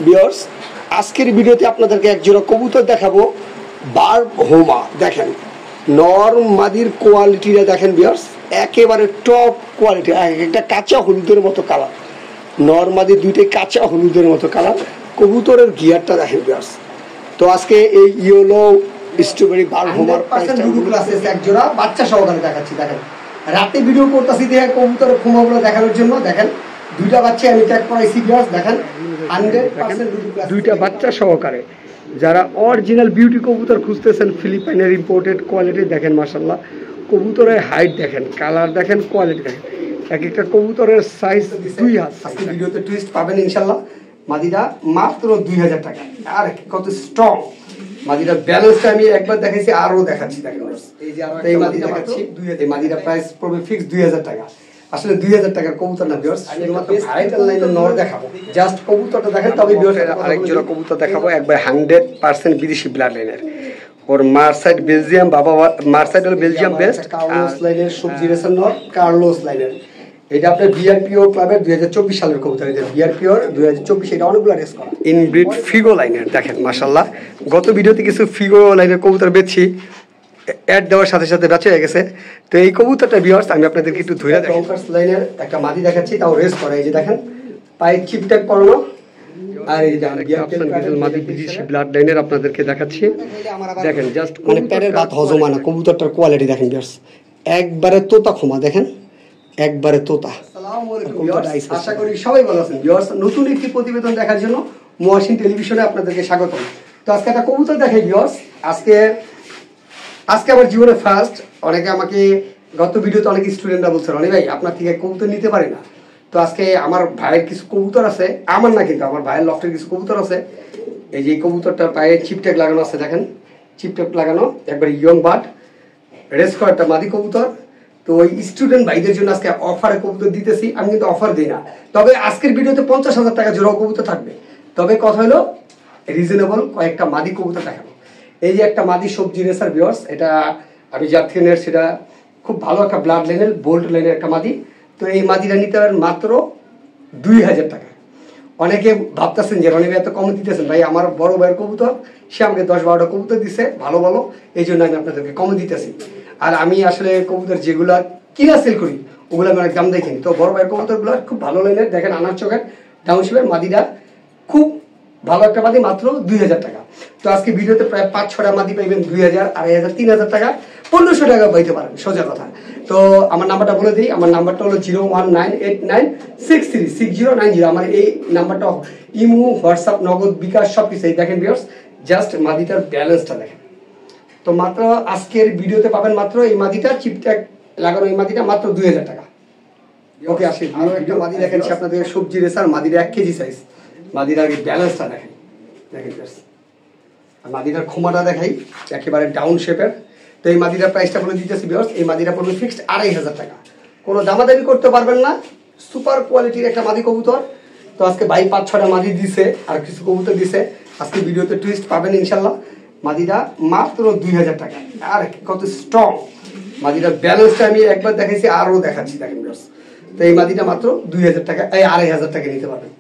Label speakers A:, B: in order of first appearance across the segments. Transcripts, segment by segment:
A: Viewers আজকের ভিডিওতে আপনাদেরকে এক জোড়া কবুতর দেখাবো বার্ব হোমা। দেখেন নর মাদির কোয়ালিটিটা দেখেন ভিউয়ার্স, একেবারে টপ কোয়ালিটি। একটা কাঁচা হলুদের মতো কালার, নর মাদির দুইটাই কাঁচা হলুদের মতো কালার। কবুতরের গিয়ারটা দেখেন ভিউয়ার্স। তো আজকে এই ইয়েলো স্ট্রবেরি বার্ব হোমার এক জোড়া বাচ্চা সহকারে দেখাচ্ছি। দেখেন রাতে ভিডিও করতেছি দেখে কবুতরের খোমাগুলো দেখানোর জন্য। দেখেন দুইটা বাচ্চা আমি ট্যাগ করাইছি ভিউয়ার্স। দেখেন 100% দুইটা বাচ্চা সহকারে। যারা অরিজিনাল বিউটি কবুতর খুঁজতেছেন ফিলিপাইনের ইম্পোর্টেড কোয়ালিটি, দেখেন মাশাআল্লাহ কবুতরের হাইট দেখেন, কালার দেখেন, কোয়ালিটি দেখেন। এক একটা কবুতরের সাইজ 2 হাত। আজকে ভিডিওতে টুইস্ট পাবেন ইনশাআল্লাহ। মাদিটা মাত্র 2000 টাকা। আর কত স্ট্রং মাদিটা, ব্যালেন্সটা আমি একবার দেখাইছি, আরো দেখাচ্ছি। দেখেন এই যে আরো এই মাদিটা দেখাচ্ছি 2000। এই মাদিটা প্রাইস পড়বে ফিক্স 2000 টাকা। আসলে 2000 টাকার কবুতর না ভিউয়ার্স, শুধুমাত্র ভাইটাল লাইনের নর দেখাবো। জাস্ট কবুতরটা দেখেন। তবে ভিউয়ার্স আরেক জোড়া কবুতর দেখাবো একবার 100% বিদেশি ব্লাড লাইনের। ওর মার সাইড বেলজিয়াম, বাবা মার সাইড হলো বেলজিয়াম বেস্ট। কার্লোস লাইনের সবজি রেসার নর, কার্লোস লাইনের। এটা আপনার বিআরপিও ক্লাবের 2024 সালের কবুতর। এটা বিআরপিওর 2024, এটা অনেকগুলো রেস করা ইনব্রিড ফিগো লাইনের। দেখেন মাশাআল্লাহ গত ভিডিওতে কিছু ফিগো লাইনের কবুতর বেচছি, অ্যাড দেওয়ার সাথে সাথে বেঁচে হয়ে গেছে। তো এই কবুতরটা ভিউয়ার্স আমি আপনাদেরকে একটু ধরে দেখাই। টঙ্কার্স লাইনের একটা মাদি দেখাচ্ছি, তাও রেস করে। এই যে দেখেন পায়ে চিপ ট্যাগ করানো। আর এই যে আফসান মাদি বিদেশি ব্লাড লাইনের আপনাদেরকে দেখাচ্ছি। দেখেন জাস্ট মানে পেটের ভাত হজম হয় না। কবুতরটার কোয়ালিটি দেখেন ভিউয়ার্স, একবারে তোতা খোমা। দেখেন একবারে তোতা। আসসালামু আলাইকুম ভিউয়ার্স, আশা করি সবাই ভালো আছেন। ভিউয়ার্স নতুন একটি প্রতিবেদন দেখার জন্য মহাসিন টেলিভিশনে আপনাদেরকে স্বাগতম। তো আজকে একটা কবুতর দেখাই ভিউয়ার্স। আজকে আমার জীবনে ফার্স্ট। অনেকে আমাকে গত ভিডিওতে অনেক স্টুডেন্টরা বলছে রনি ভাই আপনার থেকে কবুতর নিতে পারি না। তো আজকে আমার ভাইয়ের কিছু কবুতর আছে, আমার না কিন্তু আমার ভাইয়ের লফটের কিছু কবুতর আছে। এই যে কবুতরটার পায়ে চিপটেক লাগানো আছে, দেখেন চিপটেক লাগানো, একবার ইয়ং বার্ড রেস করা একটা মাদি কবুতর। তো ওই স্টুডেন্ট ভাইদের জন্য আজকে অফারে কবুতর দিতেছি। আমি কিন্তু অফার দিই না, তবে আজকের ভিডিওতে 50,000 টাকা জোড়া কবুতর থাকবে। তবে কথা হলো রিজনেবল কয়েকটা মাদি কবুতর দেখাবো। এই যে একটা মাদি সবজি রেসার ভিউয়ার্স, এটা আমি জাতীয়, সেটা খুব ভালো একটা ব্লাড লাইনের বোল্ট লাইনের একটা মাদি। তো এই মাদিটা নিতে পারেন মাত্র 2000 টাকা। অনেকে ভাবতেছেন যে রনি ভাই এত কম দিতেছেন। ভাই আমার বড় ভাইয়ের কবুতর, সে আমাকে 10-12টা কবুতর দিচ্ছে ভালো ভালো, এই জন্য আমি আপনাদেরকে কম দিতেছি। আর আমি আসলে কবুতর যেগুলা কিনা সেল করি ওগুলো আমি অনেক দাম দেখিনি। তো বড় ভাইয়ের কবুতরগুলো খুব ভালো লাইনের। দেখেন আনার চোখের ডাউনশিপের মাদিটা খুব ভালো একটা মাদি, মাত্র 2000 টাকা। তো আজকে ভিডিওতে প্রায় 5-6টা মাদি পাইবেন 2000, 2500, 3000 টাকা, 1500 টাকা পাইতে পারেন সোজা কথা। তো আমার নাম্বারটা বলে দিই। আমার নাম্বারটা হলো 01989636090। আমার এই নাম্বারটা ইমো, হোয়াটসঅ্যাপ, নগদ, বিকাশ সব কিছু। দেখেন ভিউয়ার্স জাস্ট মাদিটার ব্যালেন্সটা দেখেন। তো মাত্র আজকের ভিডিওতে পাবেন মাত্র এই মাদিটা চিপট্যাগ লাগানো, এই মাদিটা মাত্র 2000 টাকা। ওকে আসি আরো একটা মাদি দেখাচ্ছি আপনাদের সবজি রেসার। মাদিটা 1 কেজি সাইজ। মাদির আগে ব্যালেন্সটা দেখেন, দেখেন মাদিটার খোমাটা দেখাই, একেবারে ডাউন শেপের। তো এই মাদিটার প্রাইসটা বলে দিতেছি ভিউয়ার্স। এই মাদিটা পড়বে ফিক্সড 2500 টাকা। কোনো দামাদামি করতে পারবেন না, সুপার কোয়ালিটির একটা মাদি কবুতর। তো আজকে ভাই 5-6টা মাদি দিছে, আর কিছু কবুতর দিছে। আজকে ভিডিওতে টুইস্ট পাবেন ইনশাল্লাহ। মাদিটা মাত্র 2000 টাকা। আর কত স্ট্রং মাদিটার ব্যালেন্সটা আমি একবার দেখাইছি, আরো দেখাচ্ছি। দেখেন ভিউয়ার্স তো এই মাদিটা মাত্র 2000 টাকা, এই 2500 টাকা নিতে পারবেন।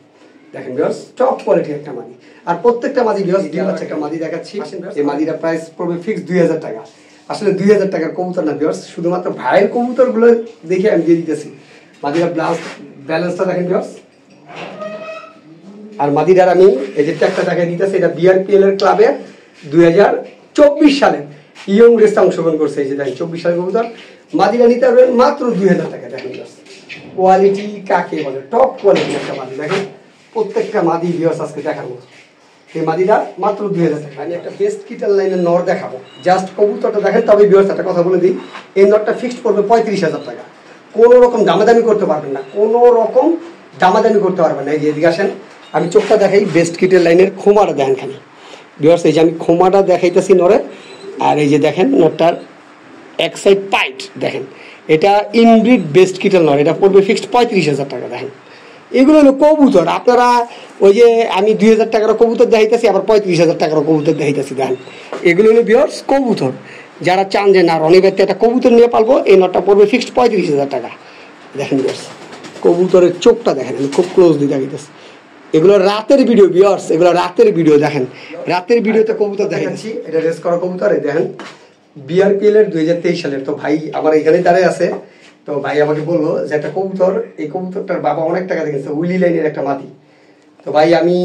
A: দেখেন ভিউয়ার্স টপ কোয়ালিটির একটা মাদি। আর প্রত্যেকটা মাদি ভিউয়ার্স ডিম বাচ্চা একটা মাদি দেখাচ্ছি। এই মাদিটা প্রাইস পড়বে ফিক্স 2000 টাকা। আসলে 2000 টাকার কবুতর না ভিউয়ার্স, শুধুমাত্র ভাইয়ের কবুতরগুলো দেখে আমি দিয়ে দিতেছি। মাদিটা ব্যালেন্সটা দেখেন ভিউয়ার্স। আর মাদিটার আমি এই যে ট্যাগটা দেখাই দিতেছি, এটা বিআরপিএল এর ক্লাবে 2024 সালে ইয়ং রেসে অংশগ্রহণ করছে। এই যে দেখেন 24 সালের কবুতর। মাদিটা নিতে পারবেন মাত্র 2000 টাকা। দেখেন কোয়ালিটি কাকে বলে, টপ কোয়ালিটির একটা মাদি। দেখেন প্রত্যেকটা মাদি ভিউয়ার্স আজকে দেখাবো। এই মাদিটা মাত্র 2000 টাকা। আমি একটা বেস্ট কিটার লাইনের নর দেখাবো। জাস্ট কবুতরটা দেখেন। তবে ভিউয়ার্স একটা কথা বলে দিই, এই নরটা ফিক্সড পড়বে 35,000 টাকা। কোনো রকম দামাদামি করতে পারবেন না, কোনো রকম দামাদামি করতে পারবেন না। এই যে এদিকে আসেন, আমি চোখটা দেখাই। বেস্ট কিটের লাইনের খোমাটা দেখেন খালি ভিউয়ার্স। এই যে আমি খোমাটা দেখাইতেছি নরে। আর এই যে দেখেন নরটার এক সাইড পাইট দেখেন, এটা ইনব্রিড বেস্ট কিটের নর। এটা পড়বে ফিক্সড 35,000 টাকা। দেখেন এগুলো হলো কবুতর। আপনারা ওই যে আমি 2000 টাকার কবুতর দেখাইতেছি, আবার 35,000 টাকার কবুতর দেখাইতেছি। দেখেন এগুলো হলো ভিউয়ার্স কবুতর। যারা চান যে না রনি ভাইতে একটা কবুতর নিয়ে পালবো, এই নটটা পড়বে ফিক্সড 35,000 টাকা। দেখেন ভিউয়ার্স কবুতরের চোখটা দেখেন, আমি খুব ক্লোজলি দেখাইতেছি। এগুলো রাতের ভিডিও ভিউয়ার্স, এগুলো রাতের ভিডিও দেখেন, রাতের ভিডিওতে কবুতর দেখাচ্ছি। এটা রেস করা কবুতর, এই দেখেন বিআরপিএল এর 2023 সালের। তো ভাই আমার এখানে দাঁড়িয়ে আছে, তো ভাই আমাকে বললো যে একটা কবুতর, এই কবুতরটার বাবা অনেক টাকা দেখেছে, উইলি লাইনের একটা মাদি। তো ভাই আমি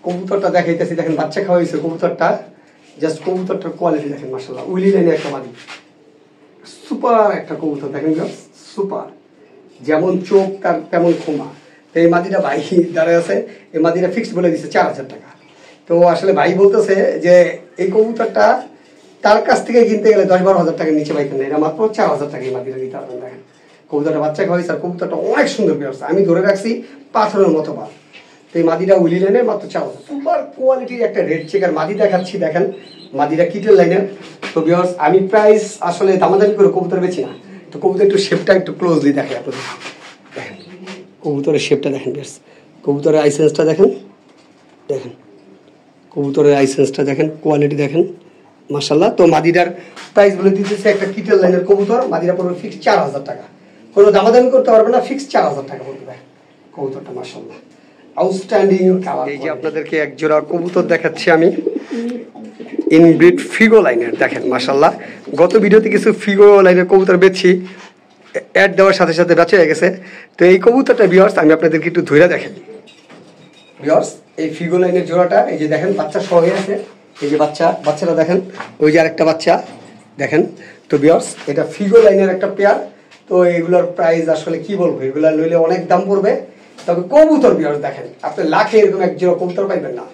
A: কবুতরটা দেখাইতেছি, দেখেন বাচ্চা খাওয়া হয়েছে কবুতরটা, জাস্ট কবুতরটার কোয়ালিটি দেখেন মাশাআল্লাহ, উইলি লাইনের একটা মাদি, সুপার একটা কবুতর দেখেন, সুপার, যেমন চোখ তার তেমন খোমা। তো এই মাদিটা ভাই দাঁড়ায় আছে, এই মাদিটা ফিক্সড বলে দিচ্ছে 4000 টাকা। তো আসলে ভাই বলতেছে যে এই কবুতরটা তার কাছ থেকে কিনতে গেলে 10-12 হাজার টাকার নিচে ভাই কেন, এটা মাত্র 4000 টাকা এই মাদিটা দিতে পারবেন। দেখেন কবুতরটা বাচ্চা খাওয়াই, স্যার কবুতরটা অনেক সুন্দর ব্যবস্থা, আমি ধরে রাখছি পাথরের মতো বার। তো এই মাদিটা উইলি লাইনের মাত্র 4000, সুপার কোয়ালিটির একটা রেড চেকার মাদি দেখাচ্ছি। দেখেন মাদিটা কিটেল লাইনের। তো ভিউয়ার্স আমি প্রাইস আসলে দামাদামি করে কবুতর বেছি না, তো কবুতর একটু শেপটা একটু ক্লোজলি দেখে আপনাদের। দেখেন কবুতরের শেপটা দেখেন ভিউয়ার্স, কবুতরের আইসেন্সটা দেখেন, দেখেন কবুতরের আইসেন্সটা দেখেন, কোয়ালিটি দেখেন মাশাআল্লাহ। তো মাদিটার প্রাইস বলে দিতেছে, একটা কিটেল লাইনের কবুতর, মাদিটা পড়বে ফিক্স 4000 টাকা, কোনো দামাদামি করতে পারবে না, ফিক্স 4000 টাকা পড়বে। দেখেন কবুতরটা মাশাআল্লাহ আউটস্ট্যান্ডিং কালার। এই যে আপনাদেরকে এক জোড়া কবুতর দেখাচ্ছি আমি, ইনব্রিড ফিগো লাইনের, দেখেন মাশাআল্লাহ। গত ভিডিওতে কিছু ফিগো লাইনের কবুতর বেচছি, অ্যাড দেওয়ার সাথে সাথে বেচা হয়ে গেছে। তো এই কবুতরটা ভিউয়ার্স আমি আপনাদেরকে একটু ধরে দেখাই। ভিউয়ার্স এই ফিগো লাইনের জোড়াটা, এই যে দেখেন বাচ্চা সহ হয়ে আছে, এই যে বাচ্চাটা দেখেন, ওই যে আরেকটা বাচ্চা দেখেন। তো ভিউয়ার্স এটা ফিগো লাইনের একটা পেয়ার। তো এগুলোর প্রাইস আসলে কি বলবো, এগুলো লইলে অনেক দাম পড়বে। তবে কবুতর ভিউয়ার্স দেখেন, আপনি লাখে এরকম এক জোড়া কবুতর পাইবেন না।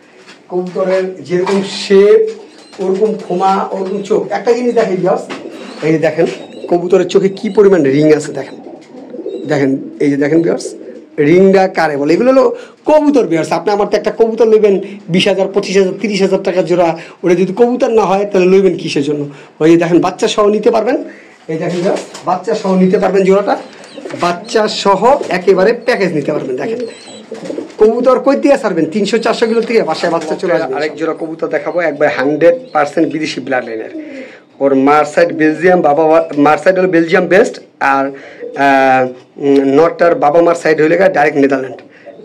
A: কবুতরের যেরকম শেপ, ওরকম খোমা, ওরকম চোখ। একটা জিনিস দেখেন ভিউয়ার্স, এই যে দেখেন কবুতরের চোখে কি পরিমাণ রিং আছে দেখেন, দেখেন এই যে দেখেন ভিউয়ার্স রিংটা কারে বলে, এগুলো হলো কবুতর ভিউয়ার্স। আপনি আমার তো একটা কবুতর লইবেন 20,000, 25,000, 30,000 টাকার জোড়া, ওটা যদি কবুতর না হয় তাহলে লইবেন কিসের জন্য? ওই যে দেখেন বাচ্চা সহ নিতে পারবেন, এই দেখেন ভিউয়ার্স বাচ্চা সহ নিতে পারবেন জোড়াটা, বাচ্চা সহ একেবারে প্যাকেজ নিতে পারবেন। দেখেন কবুতর কই দিয়ে ছাড়বেন, 300-400 কিলো থেকে বাসায় বাচ্চা চলে আসবে। আরেক জোড়া কবুতর দেখাবো, একবার 100% বিদেশি ব্লাড লাইনের। ওর মার সাইড বেলজিয়াম, বাবা মার সাইড হলো বেলজিয়াম বেস্ট, আর নর্থটার বাবা মার সাইড হইলে ডাইরেক্ট নেদারল্যান্ড।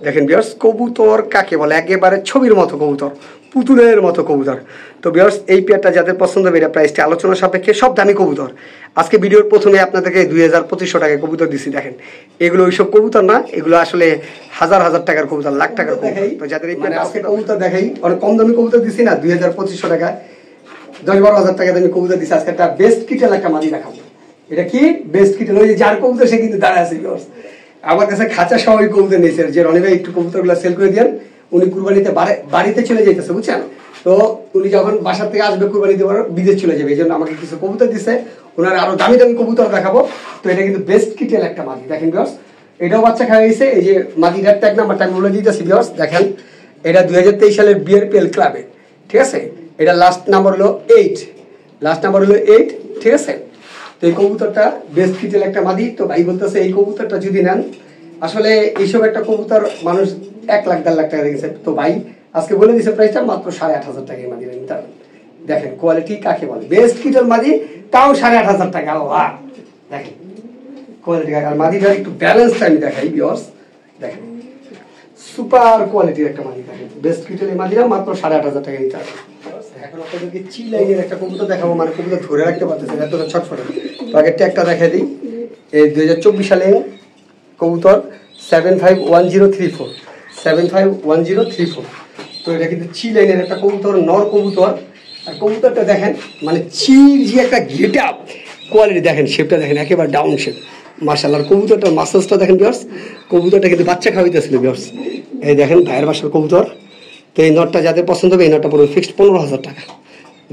A: দেখেন ভিউয়ার্স কবুতর কাকে বলে, একেবারে ছবির মতো কবুতর, পুতুলের মতো কবুতর। তো ভিউয়ার্স এই পেয়ারটা যাদের পছন্দ হবে, এটা প্রাইসটা আলোচনা সাপেক্ষে, সব দামি কবুতর। আজকে ভিডিওর প্রথমে আপনাদেরকে 2000-2500 টাকায় কবুতর দিচ্ছি। দেখেন এগুলো ওইসব কবুতর না, এগুলো আসলে হাজার হাজার টাকার কবুতর, লাখ টাকার দেখাই। তো যাদের এই আজকে কবুতর দেখাই, অনেক কম দামি কবুতর দিচ্ছি না, 2000-2500 টাকায় 10-12 হাজার টাকা দামি কবুতর দিচ্ছি। আজকে একটা বেস্ট কিটেল একটা মাদি দেখাবো। এটা কি বেস্ট কিটেল, ওই যে যার কবুতর সে কিন্তু দাঁড়ায় আছে ভিউয়ার্স। আমার কাছে খাঁচা সহ কবুতর নিয়েছে, যে রনি ভাই একটু কবুতরগুলো সেল করে দিয়েন, উনি কুরবানিতে বাড়িতে চলে যেতেছে বুঝছেন। তো উনি যখন বাসার থেকে আসবে কুরবানিতে বিদেশ চলে যাবে, এই জন্য আমাকে কিছু কবুতর দিচ্ছে, ওনার আরো দামি দামি কবুতর দেখাবো। তো এটা কিন্তু বেস্ট কিটেল একটা মাদি, দেখেন ভিউয়ার্স এটাও বাচ্চা খাওয়া গেছে। এই যে মাদিটার ট্যাগ নাম্বারটা বলে দিতেছি ভিউয়ার্স, দেখেন এটা 2023 সালের বিআরপিএল ক্লাবে, ঠিক আছে। এটা লাস্ট নাম্বার হলো 8, লাস্ট নাম্বার হলো 8, ঠিক আছে। তো এই কবুতরটা বেস্ট কিটেল একটা মাদি। তো ভাই বলতেছে এই কবুতরটা যদি নেন, আসলে এইসব একটা কবুতর মানুষ 1,00,000-1.5 লাখ টাকা দেখেছে। তো ভাই আজকে বলে দিচ্ছে প্রাইসটা মাত্র 8,500 টাকায় মাদি নিতে পারবেন। দেখেন কোয়ালিটি কাকে বলে, বেস্ট কিটেল মাদি, তাও 8,500 টাকা। আল্লাহ দেখেন কোয়ালিটি। আর মাদিটার একটু ব্যালেন্সটা আমি দেখাই ভিউয়ার্স, দেখেন সুপার কোয়ালিটির একটা মাদি। দেখেন বেস্ট কিটেল এই মাদিরা মাত্র 8,500 টাকা নিতে পারবেন। এখন আপনাদেরকে চি লাইনের একটা কবুতর দেখাবো, মানে কবুতর ধরে রাখতে পারতেছে এতটা ছটফটে। তো আগে ট্যাগটা দেখাই দিই, এই 2024 সালে কবুতর 751034, 751034। তো এটা কিন্তু চি লাইনের একটা কবুতর, নর কবুতর। আর কবুতরটা দেখেন মানে চির যে একটা গেট আপ কোয়ালিটি, দেখেন শেপটা দেখেন একেবারে ডাউন শেপ মাশাআল্লাহ। কবুতরটার মাসেলসটা দেখেন ভিউয়ার্স, কবুতরটা কিন্তু বাচ্চা খাওয়াইতেছিল ভিউয়ার্স। এই দেখেন ভাইয়ের বাসার কবুতর। তো এই নটটা যাদের পছন্দ হবে, এই নটটা পড়বে ফিক্সড 15,000 টাকা,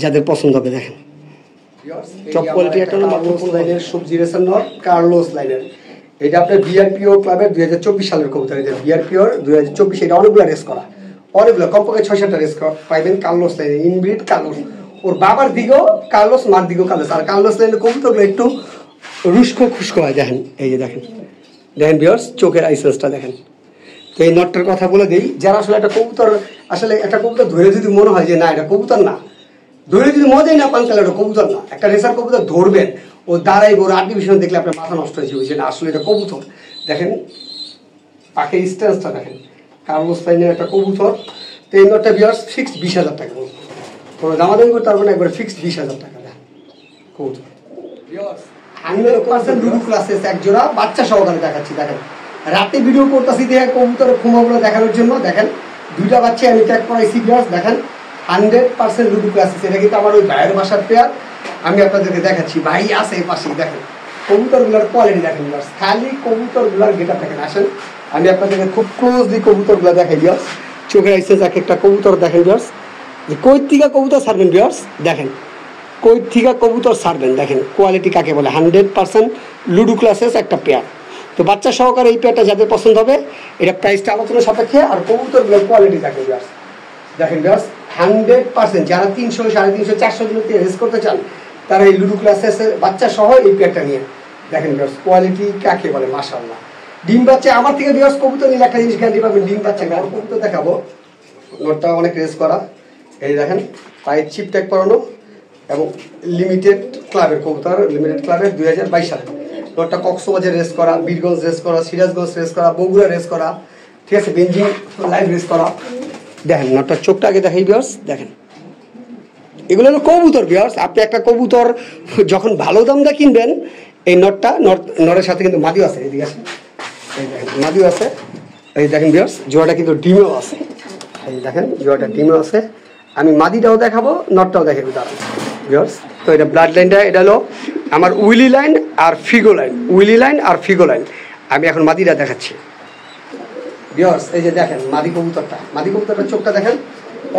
A: যাদের পছন্দ হবে। দেখেন টপ কোয়ালিটি একটা কার্লোস লাইনের সবজি রেসার নট, কার্লোস লাইনের। এটা আপনার বিআরপিও ক্লাবের 2024 সালের কবুতর। এটা বিআরপিওর 2024, এটা অনেকগুলো রেস করা, অনেকগুলো কমপক্ষে 6-7টা রেস পাইবেন কার্লোস লাইনের, ইনব্রিড কার্লোস। ওর বাবার দিকেও কার্লোস, মার দিকেও কার্লোস। আর কার্লোস লাইনের কবুতরগুলো একটু রুস্কো খুস্কো হয়। দেখেন এই যে দেখেন, দেখেন ভিউয়ার্স চোখের আইসেন্সটা দেখেন। তো এই নটটার কথা বলে দিই, যারা আসলে একটা কবুতর, আসলে একটা কবুতর ধরে যদি মনে হয় যে না এটা কবুতর না, ধরে যদি মজাই না পান তাহলে এটা কবুতর না। একটা রেসার কবুতর ধরবেন, ও দাঁড়াই ওর আর্টিফিশিয়াল দেখলে আপনার মাথা নষ্ট হয়েছে, বুঝছেন আসলে এটা কবুতর। দেখেন পাখির স্ট্যান্সটা দেখেন, কার্লোস লাইনের একটা কবুতর। তো এই নটটা ভিউয়ার্স ফিক্সড 20,000 টাকা, কোনো দামাদামি করতে পারবো না, একবারে ফিক্সড 20,000 টাকা কবুতর। 100% লুডু ক্লাসেস এক জোড়া বাচ্চা সহকারে দেখাচ্ছি। দেখেন রাতে ভিডিও করতেছি দেখে কবুতরের খুমাগুলো দেখানোর জন্য। দেখেন দুইটা বাচ্চা আমি ট্যাগ করাইছি ভিউয়ার্স। দেখেন 100% লুডু ক্লাসেস, এটা কিন্তু আমার ওই ভাইয়ের বাসার পেয়ার। আমি আপনাদেরকে দেখাচ্ছি, ভাই আছে এই পাশেই। দেখেন কবুতরগুলোর কোয়ালিটি দেখেন ভিউয়ার্স, খালি কবুতরগুলোর গেট আপ দেখেন। আসেন আমি আপনাদেরকে খুব ক্লোজলি কবুতরগুলো দেখাই ভিউয়ার্স। চোখে আইসে এক একটা কবুতর দেখেন ভিউয়ার্স, যে কই থেকে কবুতর ছাড়বেন ভিউয়ার্স। দেখেন কই থেকে কবুতর ছাড়বেন, দেখেন কোয়ালিটি কাকে বলে। 100% লুডু ক্লাসেস একটা পেয়ার। তো বাচ্চা সহকারে এই পেয়ারটা যাদের পছন্দ হবে, এটা প্রাইসটা আলোচনা সাপেক্ষে। আর কবুতরগুলোর কোয়ালিটি দেখেন ভিউয়ার্স, দেখেন ভিউয়ার্স 100%। যারা 300, 350, 400 কিলোতে রেস করতে চান তারা এই লুডু ক্লাসেসের বাচ্চা সহ এই পেয়ারটা নিয়ে দেখেন ভিউয়ার্স কোয়ালিটি কাকে বলে। মাশাআল্লাহ ডিম বাচ্চা আমার থেকে ভিউয়ার্স কবুতর নিলে একটা জিনিস গ্যারান্টি পাবেন, ডিম বাচ্চা। আর কবুতর দেখাবো, নোটটা অনেক রেস করা। এই দেখেন পায়ের চিপ ট্যাগ করানো এবং লিমিটেড ক্লাবের কবুতর, লিমিটেড ক্লাবের 2022 সালে। নোটটা কক্সবাজার রেস করা, বীরগঞ্জ রেস করা, সিরাজগঞ্জ রেস করা, বগুড়া রেস করা, ঠিক আছে, বেঞ্জিং লাইভ রেস করা। দেখেন নোটটার চোখটা আগে দেখাই ভিউয়ার্স। দেখেন এগুলো হলো কবুতর ভিউয়ার্স। আপনি একটা কবুতর যখন ভালো দাম দিয়ে কিনবেন, এই নটের সাথে কিন্তু মাদিও আছে। এদিকে আছে, এই দেখেন মাদিও আছে। এই দেখেন ভিউয়ার্স জোড়াটা কিন্তু ডিমেও আছে। এই দেখেন জোড়াটা ডিমেও আছে। আমি মাদিটাও দেখাবো, নটটাও দেখাবো দাঁড়ান ভিউয়ার্স। তো এটা ব্লাড লাইনটা, এটা হলো আমার উইলি লাইন আর ফিগো লাইন, উইলি লাইন আর ফিগো লাইন। আমি এখন মাদিটা দেখাচ্ছি ভিউয়ার্স। এই যে দেখেন মাদি কবুতরটা চোখটা দেখেন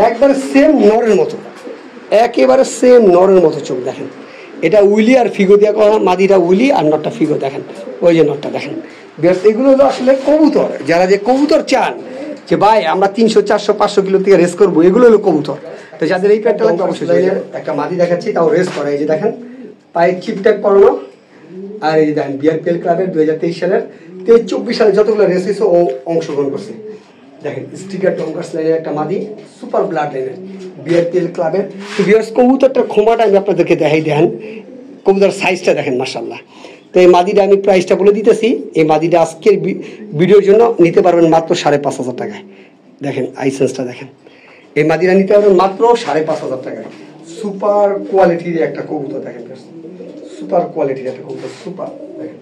A: একবারে সেম নরের মতো, একেবারে সেম নরের মতো চোখ। দেখেন এটা উইলি আর ফিগো দিয়ে করা, মাদিটা উইলি আর নটটা ফিগো। দেখেন ওই যে নটটা দেখেন ভিউয়ার্স। এগুলো হলো আসলে কবুতর, যারা যে কবুতর চান যে ভাই আমরা 300, 400, 500 কিলো থেকে রেস করবো, এগুলো হলো কবুতর। তো যাদের এই প্যাডটা লাগবে অবশ্যই একটা মাদি দেখাচ্ছি, তাও রেস করে। এই যে দেখেন পায়ে চিপ ট্যাগ করানো। আর এই যে দেখেন বিআরপিএল ক্লাবের 2023 সালের 23-24 সালে যতগুলো রেস হয়েছে ও অংশগ্রহণ করছে। দেখেন স্টিকার টঙ্কার্স লাইনের একটা মাদি, সুপার ব্লাড লাইনের বিআরপিএল ক্লাবের। তো ভিউয়ার্স কবুতরটার ক্ষমাটা আমি আপনাদেরকে দেখাই। দেখেন কবুতর সাইজটা দেখেন মাশাআল্লাহ। তো এই মাদিটা আমি প্রাইসটা বলে দিতেছি। এই মাদিটা আজকের ভিডিওর জন্য নিতে পারবেন মাত্র 5,500 টাকায়। দেখেন আইসেন্সটা দেখেন, এই মাদিটা নিতে পারবেন মাত্র 5,500 টাকায়। সুপার কোয়ালিটির একটা কবুতর দেখেন, সুপার কোয়ালিটির একটা কবুতর, সুপার। দেখেন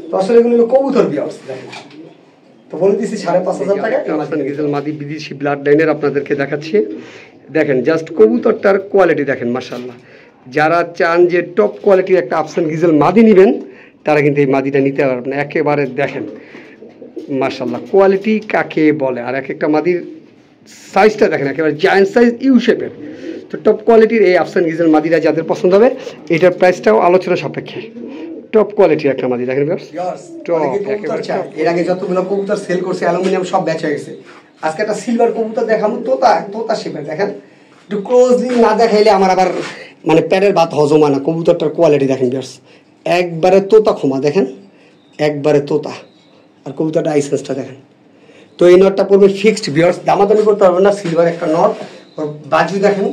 A: তো আসলে এগুলো হলো কবুতর ভিউয়ার্স। দেখেন তো বলে দিচ্ছি 5,500 টাকা মাদি বিদেশি ব্লাড লাইনের আপনাদেরকে দেখাচ্ছি। দেখেন জাস্ট কবুতরটার কোয়ালিটি দেখেন মাশাআল্লাহ। যারা চান যে টপ কোয়ালিটির একটা আফসান গিজেল মাদি নেবেন, তারা কিন্তু এই মাদিটা নিতে পারবেন। একেবারে দেখেন মাশাআল্লাহ কোয়ালিটি কাকে বলে। আর এক একটা মাদির সাইজটা দেখেন একেবারে জায়ান্ট সাইজ, ইউ শেপের। তো টপ কোয়ালিটির এই আফসান গিজেল মাদিরা যাদের পছন্দ হবে, এটার প্রাইসটাও আলোচনা সাপেক্ষে। টপ কোয়ালিটির একটা মাদি দেখেন ভিউয়ার্স। এর আগে যতগুলো কবুতর সেল করছে অ্যালুমিনিয়াম সব বেচা গেছে। আজকে একটা সিলভার কবুতর দেখাবো, তোতা শেপের। দেখেন একটু ক্লোজলি না দেখাইলে আমার আবার মানে প্যারের ভাত হজম হয় না। কবুতরটার কোয়ালিটি দেখেন ভিউয়ার্স, একবারে তোতা খোমা। দেখেন একবারে তোতা। আর কবুতরটা আইসেন্সটা দেখেন। তো এই নটটা পড়বে ফিক্সড ভিউয়ার্স, দামাদামি করতে পারবেন না। সিলভার একটা নট। ওর বাজু দেখেন,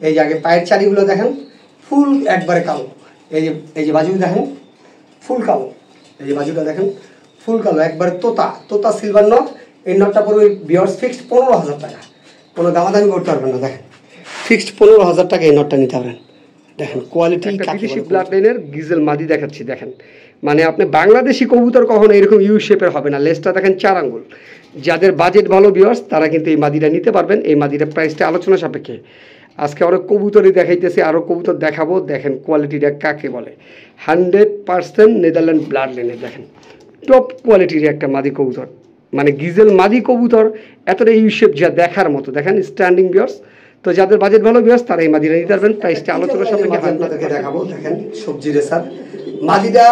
A: এই যে আগে পায়ের চারিগুলো দেখেন ফুল একবারে কালো। এই যে বাজু দেখেন ফুল কালো। এই যে বাজুটা দেখেন ফুল কালো, একবারে তোতা সিলভার নট। এই নটটা পড়বে ভিউয়ার্স ফিক্সড 15,000 টাকা। কোনো দামাদামি করতে পারবেন না। দেখেন ফিক্সড 15,000 টাকা এই নটটা নিতে পারবেন। দেখেন কোয়ালিটি বিদেশি ব্লাড লাইনের গিজেল মাদি দেখাচ্ছি। দেখেন মানে আপনি বাংলাদেশি কবুতর কখনো এরকম ইউ শেপের হবে না। লেজটা দেখেন 4 আঙ্গুল। যাদের বাজেট ভালো ভিউয়ার্স তারা কিন্তু এই মাদিটা নিতে পারবেন। এই মাদিটার প্রাইসটা আলোচনা সাপেক্ষে। আজকে অনেক কবুতরই দেখাইতেছি, আরও কবুতর দেখাবো। দেখেন কোয়ালিটিটা কাকে বলে। 100% নেদারল্যান্ড ব্লাড লাইনের দেখেন টপ কোয়ালিটির একটা মাদি কবুতর, মানে গিজেল মাদি কবুতর এতটা ইউ শেপ যা দেখার মতো। দেখেন স্ট্যান্ডিং ভিউয়ার্স। তো যাদের বাজেট ভালো ভিউয়ার্স তারা এই মাদিটা নিতে পারবেন। প্রাইসটা আলোচনা সাপেক্ষে দেখাবো। দেখেন সবজি রেসার মাদিটা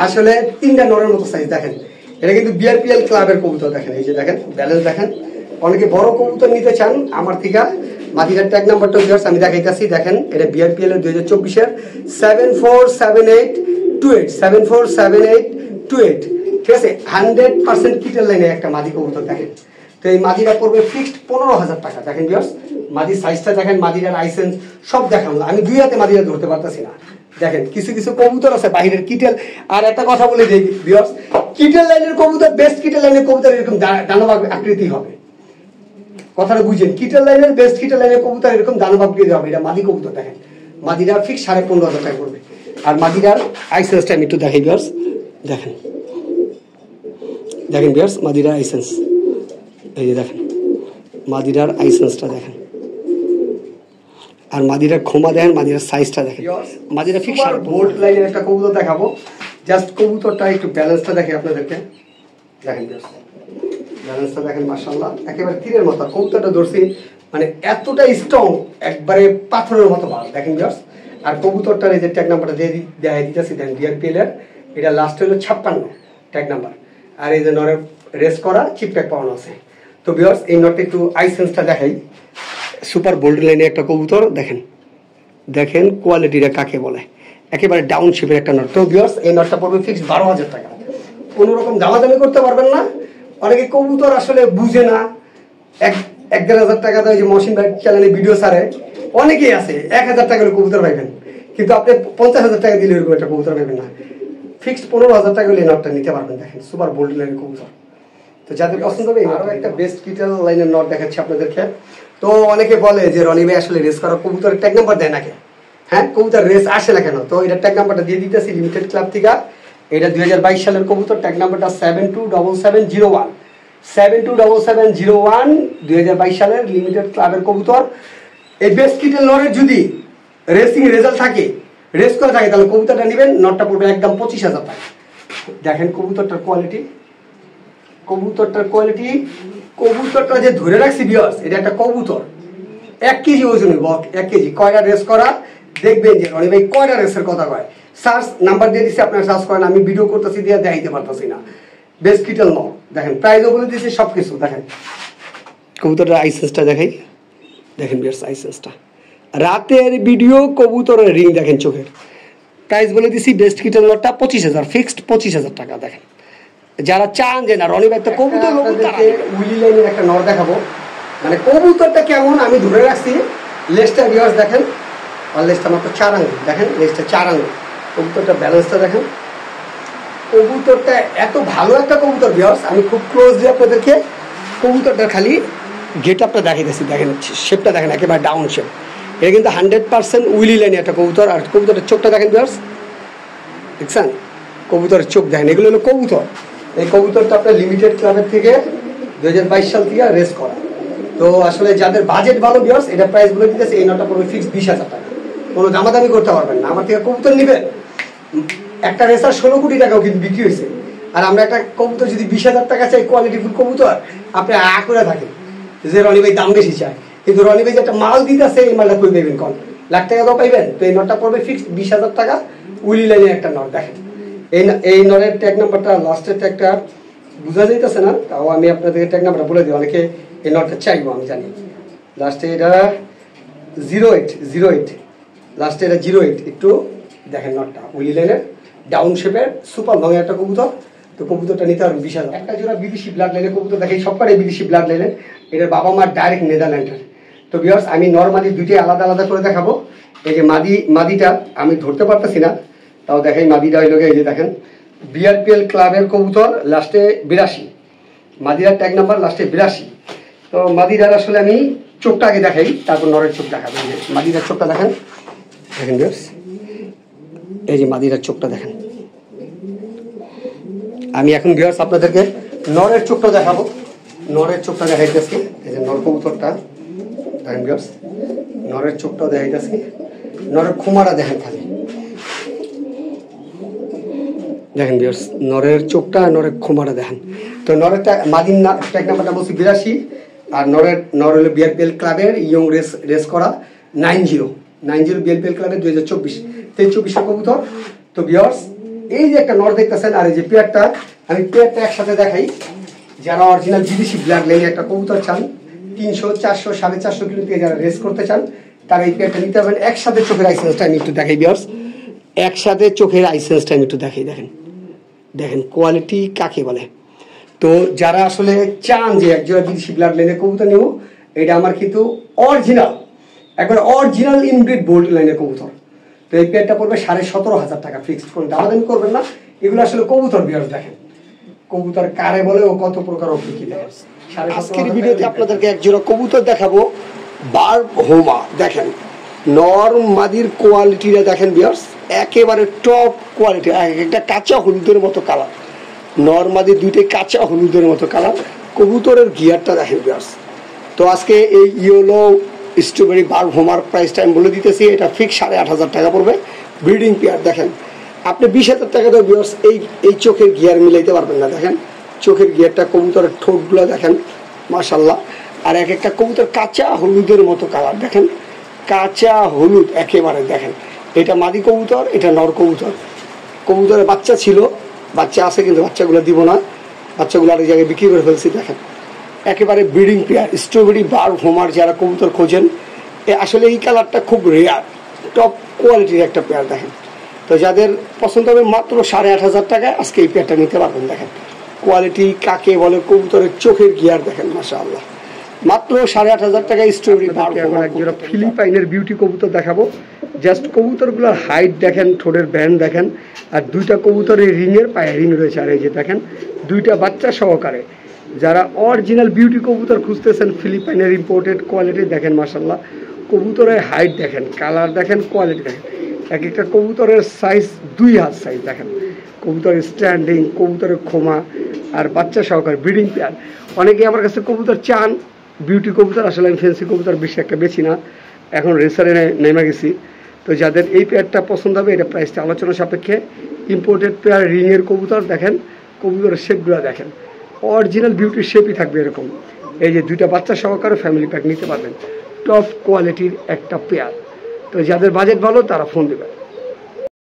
A: আসলে 3টা নরের মতো সাইজ। দেখেন এটা কিন্তু বিআরপিএল ক্লাবের কবুতর। দেখেন এই যে দেখেন ব্যালেন্স দেখেন। অনেকে বড় কবুতর নিতে চান আমার থেকে, মাদিটার ট্যাগ নাম্বারটা ভিউয়ার্স আমি দেখাইতেছি। দেখেন এটা বিআরপিএল এর 2024-এর 747828 747828, ঠিক আছে। 100% কিটের লাইনে একটা মাদি কবুতর। দেখেন তো এই মাদিটা পড়বে ফিক্সড 15,000 টাকা। দেখেন ভিউয়ার্স মাদির সাইজটা দেখেন, মাদিটার লাইসেন্স সব দেখান। আমি 2 হাতে মাদিটা ধরতে পারতেছি না। দেখেন কিছু কবুতর আছে বাইরের কিটেল। আর একটা কথা বলে দিই ভিউয়ার্স, কিটেল লাইনের কবুতর বেস্ট। কিটেল লাইনের কবুতর এরকম দানব আকৃতি হবে। কথাটা বুঝেন, কিটার লাইনের বেস্ট কিটার লাইনের কবুতর এরকম দানবাব দিয়ে দেওয়া হবে। এটা মাদি কবুতর দেখেন, মাদিরা ফিক্স 15,500 টাকা করবে। আর মাদিরার আইসেন্সটা আমি একটু দেখাই ভিউয়ার্স, দেখেন দেখেন ভিউয়ার্স মাদিরার আইসেন্স, এই যে দেখেন মাদিরার আইসেন্সটা দেখেন, আর মাদিরার খোমা দেখেন, মাদিরার সাইজটা দেখেন। মাদিরা ফিক্স বোল্ড লাইনের একটা কবুতর দেখাবো, জাস্ট কবুতরটা একটু ব্যালেন্সটা দেখে আপনাদেরকে, দেখেন ভিউয়ার্স ব্যালেন্সটা দেখেন, মাশাআল্লাহ একেবারে তীরের মতো কবুতরটা ধরছি, মানে এতটা স্ট্রং, একবারে পাথরের মতো ভালো দেখেন ভিউয়ার্স। আর কবুতরটার এই যে ট্যাগ নাম্বারটা দিয়ে দিতেছি দেখেন, ডিআরপিএল এর এটা লাস্ট হলো 56 ট্যাগ নাম্বার, আর এই যে নরের রেস করা চিপ ট্যাগ পাওয়ানো আছে। তো ভিউয়ার্স এই নটটা একটু আইসেন্সটা দেখাই, সুপার বোল্ড লাইনে একটা কবুতর দেখেন, দেখেন কোয়ালিটিটা কাকে বলে, একেবারে ডাউন শেপের একটা নট। তো ভিউয়ার্স এই নটটা পড়বে ফিক্স 12,000 টাকা, কোনো রকম দামাদামি করতে পারবেন না। অনেকে কবুতর আসলে বুঝে না, 1-1.5 টাকা তো ওই যে মহসিন ভাই চ্যানেলে ভিডিও ছাড়ে, অনেকেই আছে 1,000 টাকা হলে কবুতর পাইবেন, কিন্তু আপনি 50,000 টাকা দিলে এরকম একটা কবুতর পাইবেন না। ফিক্সড 15,000 টাকা হলে এই নটটা নিতে পারবেন, দেখেন সুপার বোল্ড লাইনের কবুতর। তো যাদের পছন্দ হবে, আরও একটা বেস্ট কিটার লাইনের নট দেখাচ্ছি আপনাদেরকে। তো অনেকে বলে যে রনি ভাই আসলে রেস করা কবুতরের ট্যাগ নাম্বার দেয় না কেন, হ্যাঁ কবুতর রেস আসে না কেন? তো এটা ট্যাগ নাম্বারটা দিয়ে দিতেছি লিমিটেড ক্লাব থেকে। এটা 2022 সালের কবুতর, ট্যাগ নাম্বারটা 727701, 727701 2022 সালের লিমিটেড ক্লাবের কবুতর। এই বেস্ট কিটের নরের যদি রেসিং রেজাল্ট থাকে, রেস করে থাকে, তাহলে কবুতরটা নেবেন, নটটা পড়বে একদম 25,000 টাকা। দেখেন কবুতরটার কোয়ালিটি, কবুতরটার কোয়ালিটি, কবুতরটা যে ধরে রাখছি ভিউয়ার্স, এটা একটা কবুতর 1 কেজি ওজন হইব, 1 কেজি। কয়টা রেস করা দেখবেন যে রনি ভাই কয়টা রেসের কথা কয়, সার্চ নাম্বার দিয়ে দিচ্ছি, আপনারা সার্চ করেন, আমি ভিডিও করতেছি দিয়ে দেখাইতে পারতেছি না। বেস্ট কিটেল ন দেখেন, প্রাইজও বলে দিয়েছি সবকিছু। দেখেন কবুতরের আইসেন্সটা দেখাই, দেখেন ভিউয়ার্স আইসেন্সটা, রাতের ভিডিও কবুতরের রিং দেখেন চোখের। প্রাইস বলে দিছি বেস্ট কিটেল নটটা 25,000, ফিক্সড 25,000 টাকা। দেখেন যারা চান যে না রনি ভাই তো কবুতর উইলি লাইনের একটা নর দেখাবো, মানে কবুতরটা কেমন আমি ধরে রাখছি। লেজটা ভিউয়ার্স দেখেন, আর লেজটা মাত্র 4 আঙ্গুল, দেখেন লেজটা 4 আঙ্গুল। কবুতরটা ব্যালেন্সটা দেখেন, কবুতরটা এত ভালো একটা কবুতর ভিউয়ার্স, আমি খুব ক্লোজলি আপনাদেরকে কবুতরটা খালি গেট আপটা দেখাইতেছি। দেখেন শেপটা দেখেন, একেবারে ডাউন শেপ। এটা কিন্তু 100% উইলি লাইনের একটা কবুতর। আর কবুতরের চোখটা দেখেন ভিউয়ার্স, দেখছেন কবুতরের চোখ দেখেন, এগুলো হলো কবুতর। এই কবুতরটা আপনার লিমিটেড ক্লাবের থেকে 2022 সাল থেকে রেস করা। তো আসলে যাদের বাজেট ভালো ভিউয়ার্স, এটা প্রাইস বলে দিতেছে, এই নটটা পড়বে ফিক্স 20,000 টাকা, কোনো দামাদামি করতে পারবেন না। আমার থেকে কবুতর নেবেন, একটা রেসার 16 কোটি টাকাও কিন্তু বিক্রি হয়েছে, আর আমরা একটা কবুতর যদি 20,000 টাকা চাই কোয়ালিটিফুল কবুতর, আপনি করে থাকেন যে রনি ভাই দাম বেশি চায়, কিন্তু রনি ভাই যে একটা মাল দিতেছে, এই মালটা কই পাইবেন, কোন লাখ টাকা তো পাইবেন। তো এই নটটা পড়বে ফিক্স 20,000 টাকা, উইলি লাইনের একটা নট। দেখেন এই নরের ট্যাগ নাম্বারটা, লাস্টের ট্যাগটা বোঝা যাইতেছে না, তাও আমি আপনাদেরকে ট্যাগ নাম্বারটা বলে দিই, অনেকে এই নটটা চাইবো আমি জানি। লাস্টে এটা 08 লাস্টে এটা 08, একটু দেখেন নটটা উইলি লাইনের ডাউন শেপের সুপার লং একটা কবুতর। তো কবুতরটা নিতে পারবেন 20,000। একটা জোড়া বিদেশি ব্লাড লাইনের কবুতর দেখেন, সবকটাই বিদেশি ব্লাড লাইনের, এটার বাবা মা ডাইরেক্ট নেদারল্যান্ডের। তো ভিউয়ার্স আমি নরমালি দুইটাই আলাদা আলাদা করে দেখাবো। এই যে মাদিটা আমি ধরতে পারতেছি না, তাও দেখাই। মাদিটা হইল এই যে দেখেন বিআরপিএল ক্লাবের কবুতর, লাস্টে 82, মাদিরার ট্যাগ নাম্বার লাস্টে 82। তো মাদিরার আসলে আমি চোখটা আগে দেখাই, তারপর নরের চোখ দেখাবো। মাদিরার চোখটা দেখেন, দেখেন ভিউয়ার্স এই যে মাদিরার চোখটা দেখেন। আমি এখন ভিউয়ার্স আপনাদেরকে নরের চোখটা দেখাবো, নরের চোখটা দেখাইতেছি। এই যে নর কবুতরটা দেখেন ভিউয়ার্স, নরের চোখটাও দেখাইতেছি, নরের খুমারা দেখেন খালি, দেখেন ভিউয়ার্স নরের চোখটা, নরের খুমারা দেখেন। তো নরেরটা মাদির ট্যাগ নাম্বারটা বলছি 82, আর নর হলো বিআরপিএল ক্লাবের ইয়ং রেস করা 90 বিআরপিএল ক্লাবের 2024 কবুতর। তো ভিউয়ার্স এই যে একটা নর দেখতেছেন, আর এই যে পেয়ারটা, আমি পেয়ারটা একসাথে দেখাই। যারা অরিজিনাল বিদেশি ব্লাড লাইনে একটা কবুতর চান, 300, 400, 450 কিলো থেকে যারা রেস করতে চান, তারা এই পেয়ারটা নিতে পারবেন। একসাথে চোখের আইসেন্সটা আমি একটু দেখাই ভিউয়ার্স, একসাথে চোখের আইসেন্সটা আমি একটু দেখাই। দেখেন দেখেন কোয়ালিটি কাকে বলে। তো যারা আসলে চান যে একজোড়া বিদেশি ব্লাড লাইনের কবুতর নেব, এটা আমার কিন্তু অরিজিনাল, একবার অরিজিনাল ইনব্রিড বোল্ড লাইনের কবুতর। তো এই পেয়ারটা পড়বে 17,500 টাকা, ফিক্সড করে দামাদামি করবেন না। এগুলো আসলে কবুতর ভিউয়ার্স দেখেন, কবুতর কারে বলে ও কত প্রকার ও কি ভিউয়ার্স আজকের ভিডিওতে আপনাদেরকে এক জোড়া কবুতর দেখাবো বার্ব হোমা। দেখেন নর মাদির কোয়ালিটিটা দেখেন ভিউয়ার্স, একেবারে টপ কোয়ালিটি। একটা কাঁচা হলুদের মতো কালার, নর মাদির দুইটাই কাঁচা হলুদের মতো কালার। কবুতরের গিয়ারটা দেখেন ভিউয়ার্স। তো আজকে এই ইয়েলো স্ট্রবেরি বার্ব হোমার প্রাইসটা আমি বলে দিতেছি, এটা ফিক্স 8,500 টাকা পড়বে। ব্রিডিং পেয়ার দেখেন, আপনি 20,000 টাকা তো ভিউয়ার্স এই চোখের গিয়ার মিলাইতে পারবেন না। দেখেন চোখের গিয়ারটা, কবুতরের ঠোঁটগুলো দেখেন মাশাল্লাহ। আর এক একটা কবুতর কাঁচা হলুদের মতো কালার, দেখেন কাঁচা হলুদ একেবারে। দেখেন এটা মাদি কবুতর, এটা নর কবুতর। কবুতরের বাচ্চা ছিল, বাচ্চা আছে কিন্তু বাচ্চাগুলো দিব না, বাচ্চাগুলো আরেক জায়গায় বিক্রি করে ফেলছি। দেখেন একেবারে breeding pair strawberry verb Homer যারা কবুতর খোঁজেন, আসলে এই কালারটা খুব রেয়ার, টপ কোয়ালিটির একটা পেয়ার। দেখেন তো যাদের পছন্দ হবে মাত্র 8,500 টাকায় আজকে এই পেয়ারটা নিতে পারবেন। দেখেন কোয়ালিটি কাকে বলে, কবুতরের চোখের গিয়ার দেখেন মাশাআল্লাহ। মাত্র 8,500 টাকায় স্ট্রবেরি বার্ব হোমা। একজোড়া ফিলিপাইনের বিউটি কবুতর দেখাবো। জাস্ট কবুতরগুলোর হাইট দেখেন, ঠোঁটের ব্যান্ড দেখেন, আর দুইটা কবুতরের রিংয়ের পায়ে রিং রয়েছে। আর এই যে দেখেন দুইটা বাচ্চা সহকারে। যারা অরিজিনাল বিউটি কবুতর খুঁজতেছেন, ফিলিপাইনের ইম্পোর্টেড কোয়ালিটি দেখেন মাশাআল্লাহ। কবুতরের হাইট দেখেন, কালার দেখেন, কোয়ালিটি দেখেন। এক একটা কবুতরের সাইজ 2 হাত সাইজ দেখেন। কবুতরের স্ট্যান্ডিং, কবুতরের খোমা আর বাচ্চা সহকারে ব্রিডিং পেয়ার। অনেকে আমার কাছে কবুতর চান বিউটি কবুতর, আসলে আমি ফ্যান্সি কবুতর বেশি একটা বেছি না, এখন রেসারে নেমে গেছি। তো যাদের এই পেয়ারটা পছন্দ হবে, এটা প্রাইসটা আলোচনা সাপেক্ষে। ইম্পোর্টেড পেয়ার রিংয়ের কবুতর দেখেন, কবুতরের শেপগুলো দেখেন, অরিজিনাল বিউটির শেপই থাকবে এরকম। এই যে দুইটা বাচ্চা সহকারে ফ্যামিলি প্যাক নিতে পারবেন, টপ কোয়ালিটির একটা পেয়ার। তো যাদের বাজেট ভালো তারা ফোন দেবেন।